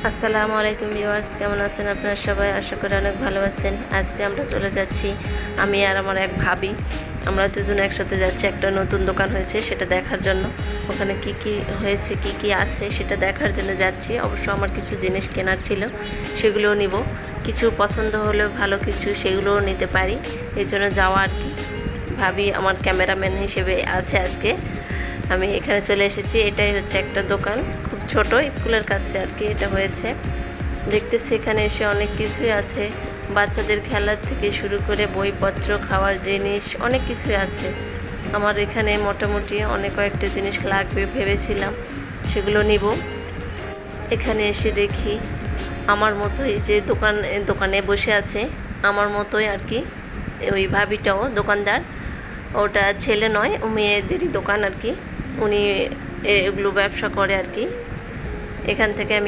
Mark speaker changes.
Speaker 1: আসসালামু আলাইকুম ভিউয়ার্স, কেমন আছেন আপনারা সবাই? আশা করি অনেক ভালো আছেন। আজকে আমরা চলে যাচ্ছি, আমি আর আমার এক ভাবি, আমরা দুজন একসাথে যাচ্ছি। একটা নতুন দোকান হয়েছে সেটা দেখার জন্য, ওখানে কি কি হয়েছে, কি কি আছে সেটা দেখার জন্য যাচ্ছি। অবশ্য আমার কিছু জিনিস কেনার ছিল, সেগুলোও নিব। কিছু পছন্দ হলে ভালো কিছু সেগুলোও নিতে পারি, এই জন্য যাওয়া আর কি। ভাবি আমার ক্যামেরাম্যান হিসেবে আছে আজকে। আমি এখানে চলে এসেছি। এটাই হচ্ছে একটা দোকান, খুব ছোট, স্কুলের কাছে আর কি এটা হয়েছে। দেখতেছি এখানে এসে অনেক কিছুই আছে, বাচ্চাদের খেলার থেকে শুরু করে বইপত্র, খাওয়ার জিনিস, অনেক কিছুই আছে। আমার এখানে মোটামুটি অনেক কয়েকটা জিনিস লাগবে ভেবেছিলাম, সেগুলো নিব। এখানে এসে দেখি আমার মতোই যে দোকানে বসে আছে, আমার মতোই আর কি ওই ভাবিটাও দোকানদার। ওটা ছেলে নয়, ও মেয়েদেরই দোকান আর কি। উনি এগুলো ব্যবসা করে আর কি। এখান থেকে আমি